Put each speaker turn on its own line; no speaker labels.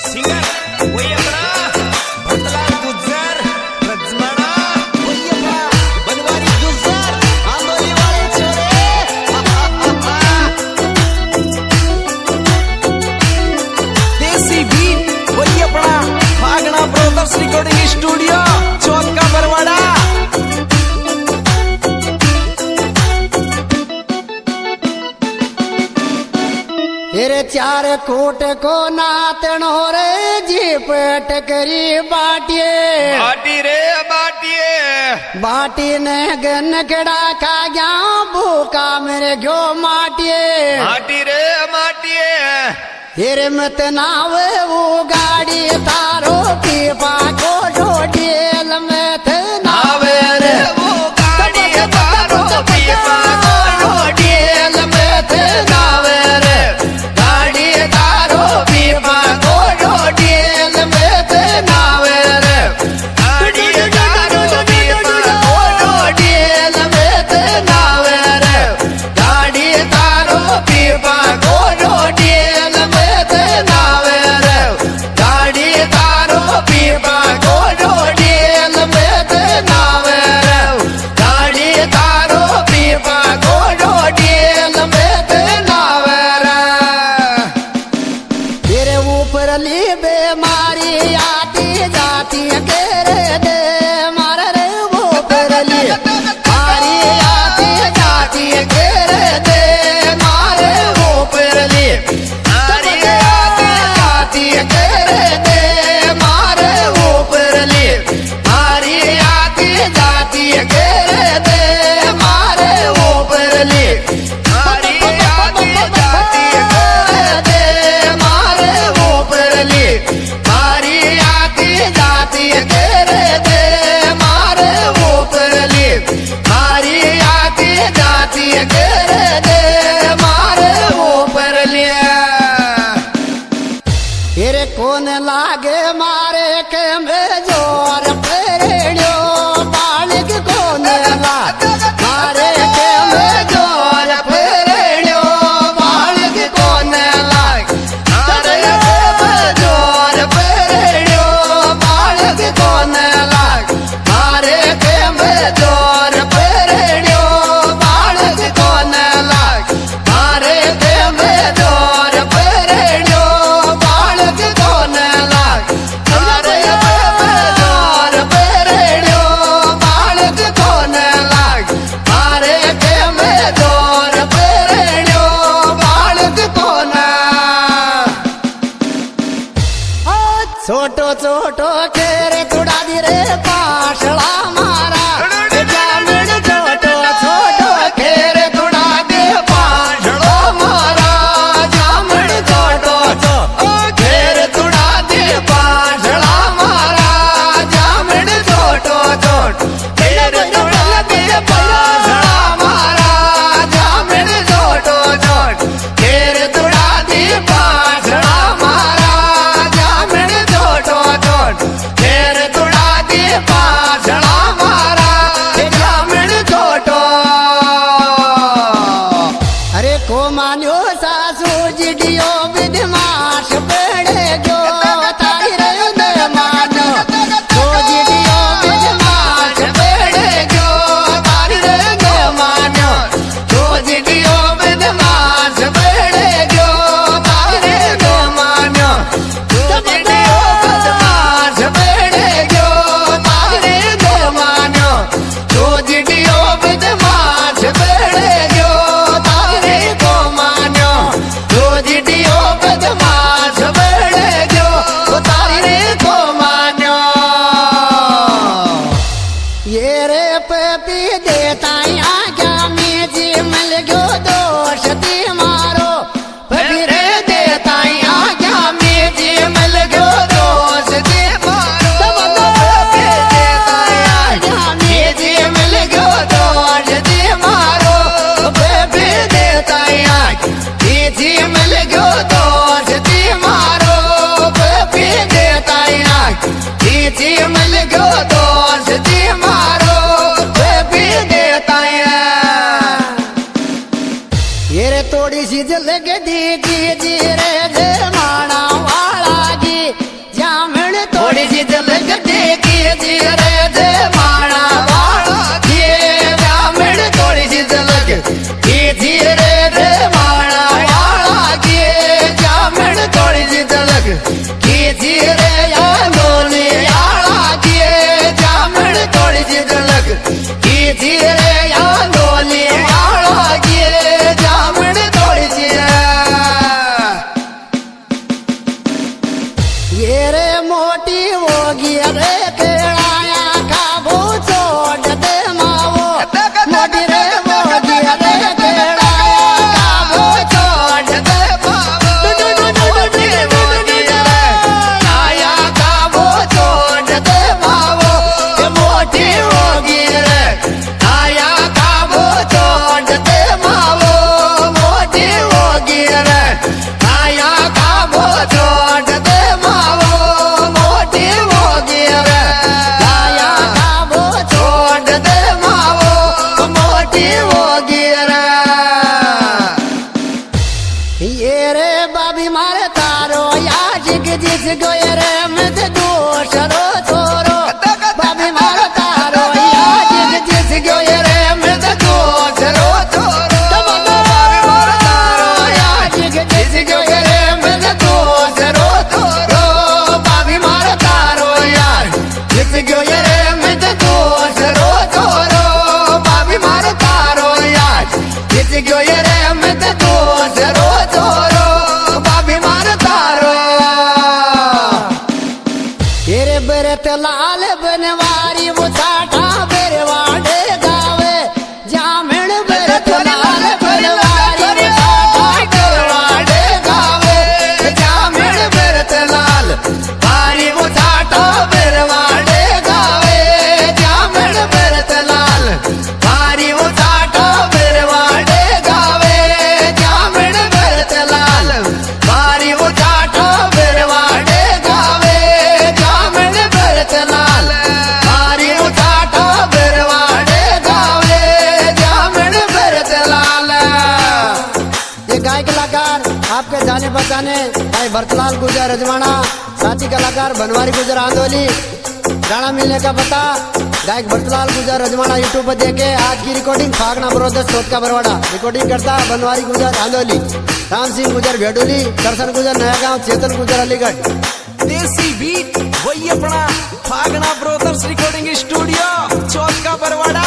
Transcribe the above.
Singer वही अपना भटला गुज्जर रजमाना वही अपना बनवारी गुज्जर आंदोली वाले छोरे देसी बीट वही अपना फागना ब्रोदर्स रिकॉर्डिंग स्टूडियो चौक का बरवाड़ा।
तेरे चार कोट को नातनो रे जीप टकरी बाटिए
बाटी रे बाटिए
बाटी ने गन कड़ा खा गया भूखा मेरे घो माटिए
माटी रे माटिए
तेरे मत नावे वो गाड़ी तारो पीपा को छोड़ियल मत नावे रे
वो गाड़ी तारो पीपा को
छोड़ियल मत नावे रे गाड़ी तारो पीपा को छोड़ियल मत नावे रे
गाड़ी तारो
पीपा को छोड़ियल मत नावे रे गाड़ी तारो पीपा को छोड़ियल मत नावे रे गाड़ी तारो पीपा को छोड़ियल मत नावे रे गाड़ी तारो पीपा को छोड़ियल मत नावे रे तेरे ऊपर ली बीमारी आती जाती केरे दे मार रे ऊपर ली मारी आती जाती केरे दे मारे ऊपर ली मारी आती जाती केरे दे मारे ऊपर ली मारी आती जाती केरे दे मारे ऊपर ली मारी आती जाती केरे दे मारे ऊपर ली मारी आती जाती केरे दे मारे ऊपर ली मारी आती जाती केरे दे मारे ऊपर लिया तेरे कौन लागे मारे के में जोर पेड़ियो बालिक कौन लागे मारे के में जोर पेड़ियो बालिक कौन लागे मारे के में जोर पेड़ियो बालिक कौन लागे मारे के में जोर पेड़ियो बालिक कौन लागे मारे के में जोर पेड़ियो बालिक कौन लागे मारे के में जोर पेड़ियो बालिक कौन लागे मारे के में जोर पेड़ियो बालिक कौन छोटो छोटो खेरे तुड़ा दी रे पाशला मारा जामण छोटो छोटो खेरे तुड़ा दे पाशला मारा जामण छोटो छोटो खेरे तुड़ा दे पाशला मारा जामण छोटो छोटो खेरे तुड़ा दे पाशला मारा जामण छोटो छोटो खेरे तुड़ा दे पाशला मारा जामण छोटो छोटो खेर तुड़ा दे पाशला मारा जामण छोटो कीजी रे आंदोली आला किए जामण थोड़ी सी झलक कीजी रे आंदोली आला किए जामण थोड़ी सी ये रे मोटी होगी रे केड़ाया खाबो छोड़ दे मावो मोटी रे होगी रे केड़ाया खाबो छोड़ दे मावो मोटी होगी रे आया खाबो छोड़ दे मावो मोटी होगी रे आया खाबो छोड़ दे मावो मोटी होगी रे आया खाबो छोड़ दे मावो मोटी होगी रे आया खाबो छोड़ दे मावो मोटी होगी रे ये रे बाबी मारे तारो या जिग जिस गोये रे मत दोष रो छोरो बाबी मारे तारो या जिग जिस गोये रे मत दोष रो छोरो बाबी मारे तारो या जिग जिस गोये रे मत दोष रो छोरो बाबी मारे तारो यार जिस गोये रे मत दोष रो छोरो बाबी मारे तारो यार जिस गोये रे मत दोष रो छोरो बाबी मारे तारो तेरे बरत लाल बनवारी वो साठा बेरवाड़े गावे जामण बरत लाल बनवारी वो साठा बेरवाड़े गावे जामण बरत लाल बारी वो साठा बेरवाड़े गावे जामण बरत लाल बारी वो साठा बेरवाड़े गावे जामण बरत लाल बारी वो साठा बेरवाड़े गावे जामण बरत लाल बारी वो साठा बेरवाड़े गावे जामण बरत लाल ये गाय कलाकार आपके जाने पहचाने भाई भरतलाल गुजर रजवाड़ा साथी कलाकार बनवारी गुजर आंदोली गाना मिलने का पता गायक भरतलाल गुजर रजवाड़ा यूट्यूब पर देखे आज की रिकॉर्डिंग फागना ब्रोदर्स सोत का बरवाड़ा रिकॉर्डिंग करता बनवारी गुजर आंदोली राम सिंह गुजर भेडोली दर्शन गुजर नया गांव चेतन गुजर अलीगढ़
देसी बीट वही अपना फागना ब्रोदर्स रिकॉर्डिंग स्टूडियो चौथ का बरवाड़ा।